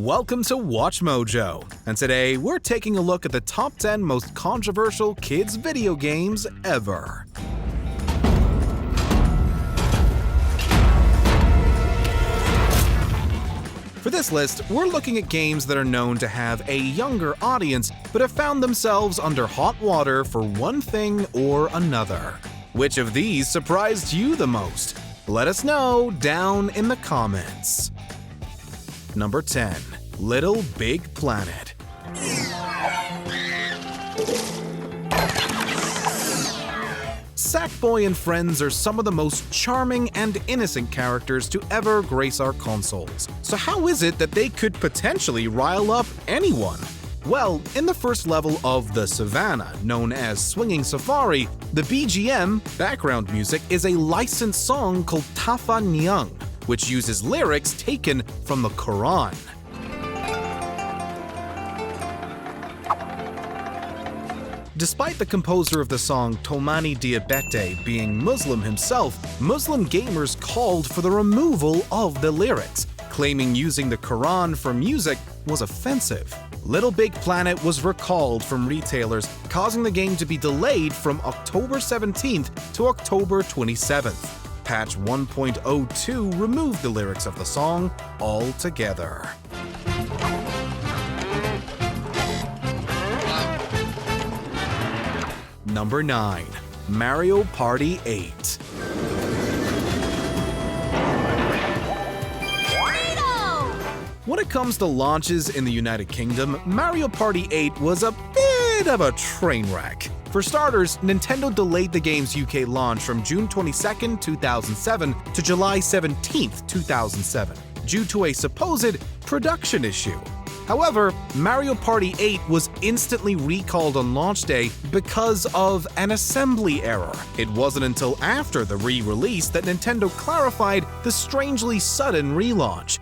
Welcome to Watch Mojo, and today we're taking a look at the top 10 most controversial kids video games ever. For this list, we're looking at games that are known to have a younger audience, but have found themselves under hot water for one thing or another. Which of these surprised you the most? Let us know down in the comments. Number 10. LittleBIGPlanet. Sackboy and friends are some of the most charming and innocent characters to ever grace our consoles. So how is it that they could potentially rile up anyone? Well, in the first level of the Savannah, known as Swinging Safari, the BGM, background music, is a licensed song called Tafa Nyang, which uses lyrics taken from the Quran. Despite the composer of the song Tomani Diabete being Muslim himself, Muslim gamers called for the removal of the lyrics, claiming using the Quran for music was offensive. LittleBIGPlanet was recalled from retailers, causing the game to be delayed from October 17th to October 27th. Patch 1.02 removed the lyrics of the song altogether. Number 9. Mario Party 8. When it comes to launches in the United Kingdom, Mario Party 8 was a bit of a train wreck. For starters, Nintendo delayed the game's UK launch from June 22, 2007 to July 17, 2007, due to a supposed production issue. However, Mario Party 8 was instantly recalled on launch day because of an assembly error. It wasn't until after the re-release that Nintendo clarified the strangely sudden relaunch.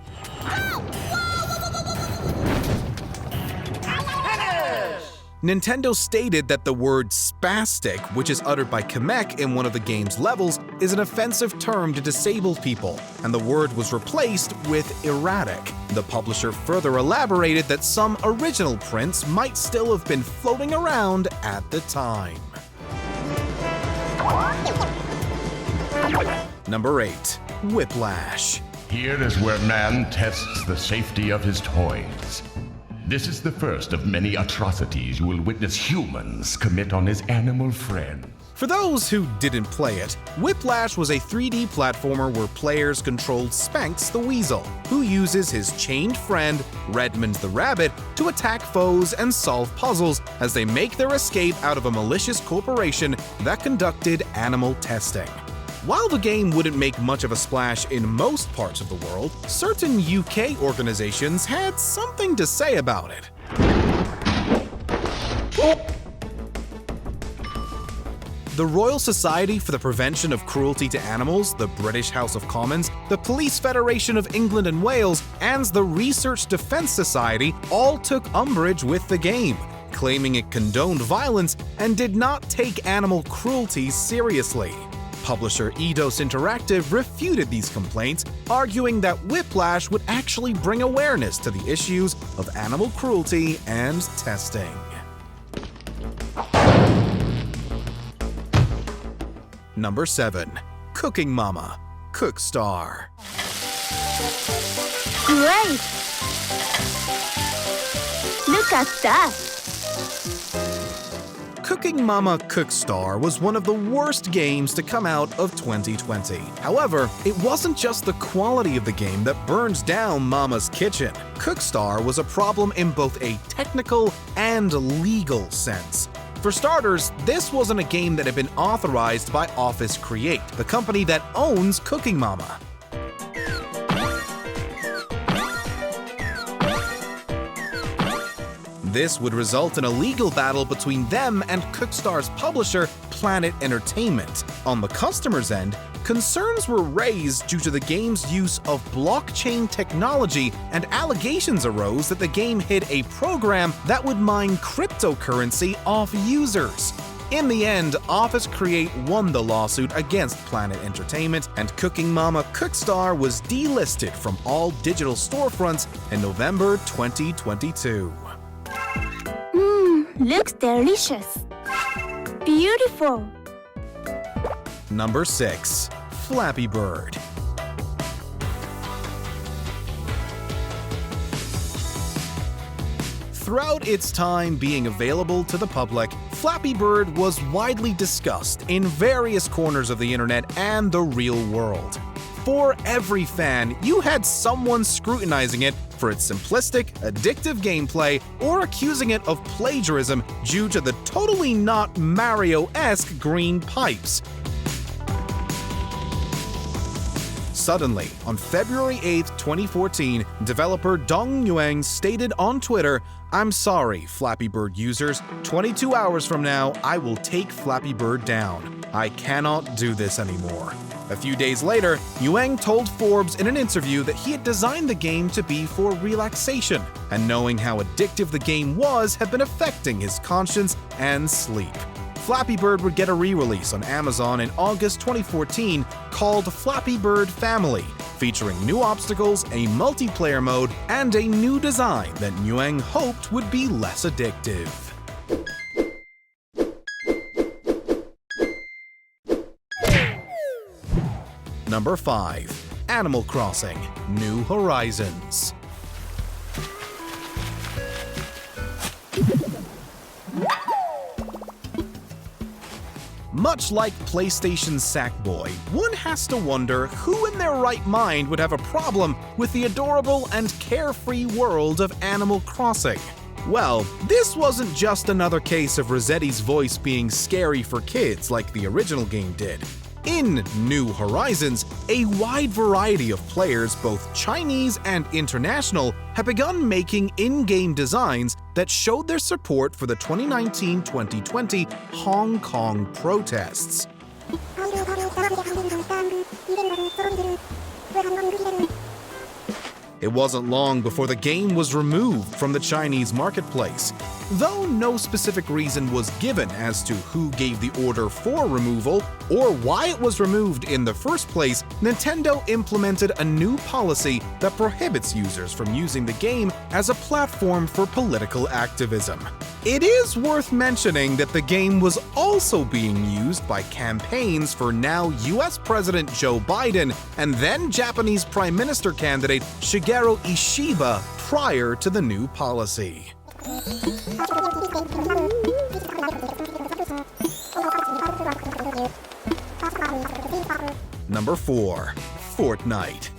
Nintendo stated that the word spastic, which is uttered by Kamek in one of the game's levels, is an offensive term to disabled people, and the word was replaced with erratic. The publisher further elaborated that some original prints might still have been floating around at the time. Number 8. Whiplash. Here is where man tests the safety of his toys. This is the first of many atrocities you will witness humans commit on his animal friends. For those who didn't play it, Whiplash was a 3D platformer where players controlled Spanx the Weasel, who uses his chained friend, Redmond the Rabbit, to attack foes and solve puzzles as they make their escape out of a malicious corporation that conducted animal testing. While the game wouldn't make much of a splash in most parts of the world, certain UK organizations had something to say about it. The Royal Society for the Prevention of Cruelty to Animals, the British House of Commons, the Police Federation of England and Wales, and the Research Defence Society all took umbrage with the game, claiming it condoned violence and did not take animal cruelty seriously. Publisher Eidos Interactive refuted these complaints, arguing that Whiplash would actually bring awareness to the issues of animal cruelty and testing. Number 7. Cooking Mama, Cookstar. Great! Look at that! Cooking Mama Cookstar was one of the worst games to come out of 2020. However, it wasn't just the quality of the game that burns down Mama's kitchen. Cookstar was a problem in both a technical and legal sense. For starters, this wasn't a game that had been authorized by Office Create, the company that owns Cooking Mama. This would result in a legal battle between them and Cookstar's publisher, Planet Entertainment. On the customer's end, concerns were raised due to the game's use of blockchain technology, and allegations arose that the game hid a program that would mine cryptocurrency off users. In the end, Office Create won the lawsuit against Planet Entertainment, and Cooking Mama Cookstar was delisted from all digital storefronts in November 2022. Looks delicious. Beautiful. Number 6. Flappy Bird. Throughout its time being available to the public, Flappy Bird was widely discussed in various corners of the internet and the real world. For every fan, you had someone scrutinizing it for its simplistic, addictive gameplay or accusing it of plagiarism due to the totally not Mario-esque green pipes. Suddenly, on February 8, 2014, developer Dong Yuang stated on Twitter, "I'm sorry, Flappy Bird users. 22 hours from now, I will take Flappy Bird down. I cannot do this anymore." A few days later, Yuang told Forbes in an interview that he had designed the game to be for relaxation, and knowing how addictive the game was had been affecting his conscience and sleep. Flappy Bird would get a re-release on Amazon in August 2014 called Flappy Bird Family, featuring new obstacles, a multiplayer mode, and a new design that Yuang hoped would be less addictive. Number 5. Animal Crossing: New Horizons. Much like PlayStation's Sackboy, one has to wonder who in their right mind would have a problem with the adorable and carefree world of Animal Crossing. Well, this wasn't just another case of Rossetti's voice being scary for kids like the original game did. In New Horizons, a wide variety of players, both Chinese and international, have begun making in-game designs that showed their support for the 2019-2020 Hong Kong protests. It wasn't long before the game was removed from the Chinese marketplace. Though no specific reason was given as to who gave the order for removal or why it was removed in the first place, Nintendo implemented a new policy that prohibits users from using the game as a platform for political activism. It is worth mentioning that the game was also being used by campaigns for now US President Joe Biden and then Japanese Prime Minister candidate Shigeru Ishiba prior to the new policy. Number 4. Fortnite.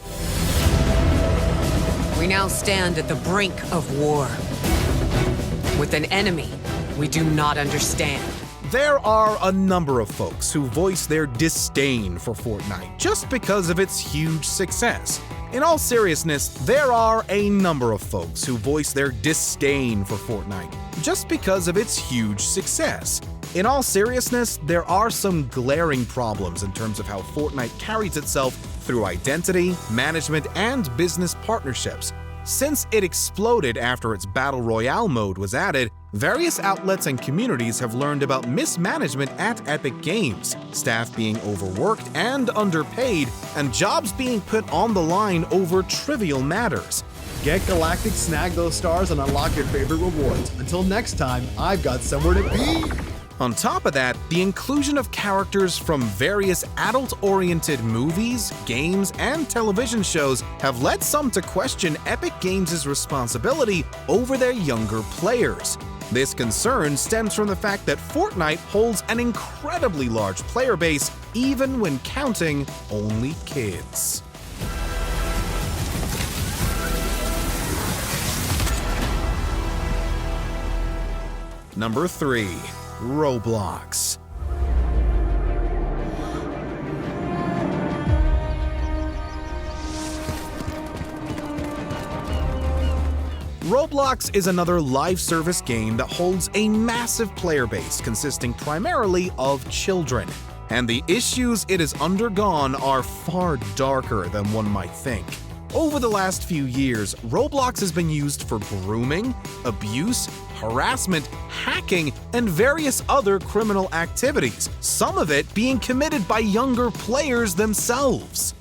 We now stand at the brink of war with an enemy we do not understand. There are a number of folks who voice their disdain for Fortnite just because of its huge success. In all seriousness, there are a number of folks who voice their disdain for Fortnite just because of its huge success. In all seriousness, there are some glaring problems in terms of how Fortnite carries itself through identity, management, and business partnerships. Since it exploded after its Battle Royale mode was added, various outlets and communities have learned about mismanagement at Epic Games, staff being overworked and underpaid, and jobs being put on the line over trivial matters. Get Galactic, snag those stars, and unlock your favorite rewards. Until next time, I've got somewhere to be! On top of that, the inclusion of characters from various adult-oriented movies, games, and television shows have led some to question Epic Games' responsibility over their younger players. This concern stems from the fact that Fortnite holds an incredibly large player base, even when counting only kids. Number 3. Roblox. Roblox is another live service game that holds a massive player base consisting primarily of children, and the issues it has undergone are far darker than one might think. Over the last few years, Roblox has been used for grooming, abuse, harassment, hacking, and various other criminal activities, some of it being committed by younger players themselves.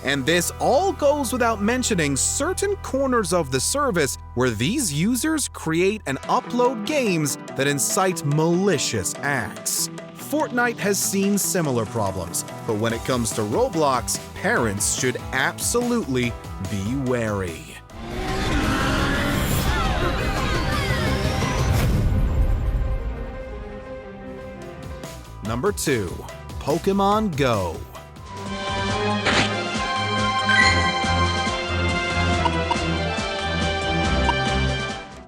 And this all goes without mentioning certain corners of the service where these users create and upload games that incite malicious acts. Fortnite has seen similar problems, but when it comes to Roblox, parents should absolutely be wary. Number 2. Pokémon Go.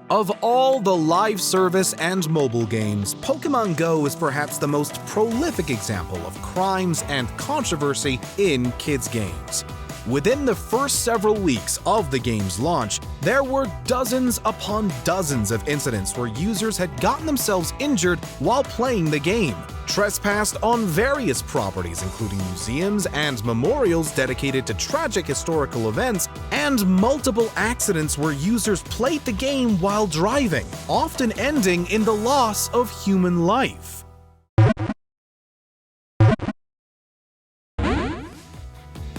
Of all the live service and mobile games, Pokémon Go is perhaps the most prolific example of crimes and controversy in kids' games. Within the first several weeks of the game's launch, there were dozens upon dozens of incidents where users had gotten themselves injured while playing the game, trespassed on various properties including museums and memorials dedicated to tragic historical events, and multiple accidents where users played the game while driving, often ending in the loss of human life.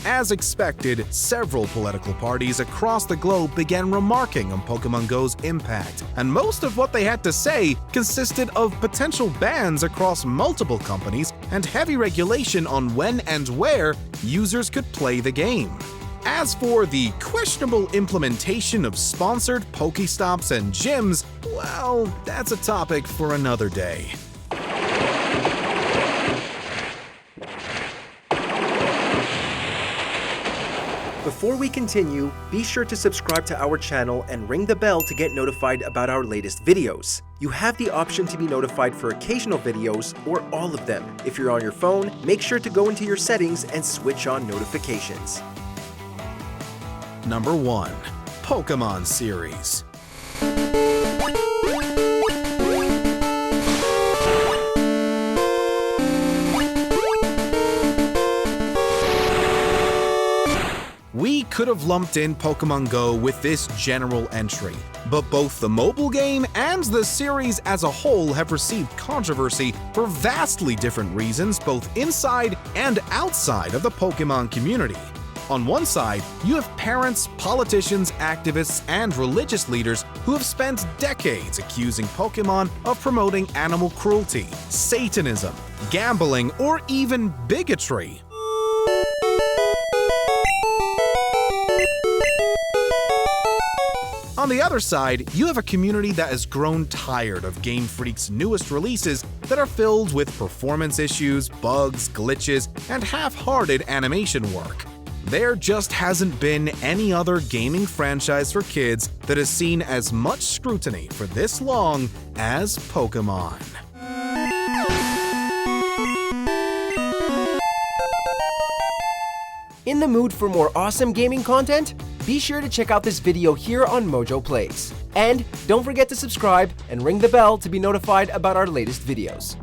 As expected, several political parties across the globe began remarking on Pokémon Go's impact, and most of what they had to say consisted of potential bans across multiple companies and heavy regulation on when and where users could play the game. As for the questionable implementation of sponsored Pokéstops and gyms, well, that's a topic for another day. Before we continue, be sure to subscribe to our channel and ring the bell to get notified about our latest videos. You have the option to be notified for occasional videos or all of them. If you're on your phone, make sure to go into your settings and switch on notifications. Number 1. Pokémon series. We could have lumped in Pokémon Go with this general entry, but both the mobile game and the series as a whole have received controversy for vastly different reasons both inside and outside of the Pokémon community. On one side, you have parents, politicians, activists, and religious leaders who have spent decades accusing Pokémon of promoting animal cruelty, Satanism, gambling, or even bigotry. On the other side, you have a community that has grown tired of Game Freak's newest releases that are filled with performance issues, bugs, glitches, and half-hearted animation work. There just hasn't been any other gaming franchise for kids that has seen as much scrutiny for this long as Pokémon. In the mood for more awesome gaming content? Be sure to check out this video here on Mojo Plays. And don't forget to subscribe and ring the bell to be notified about our latest videos.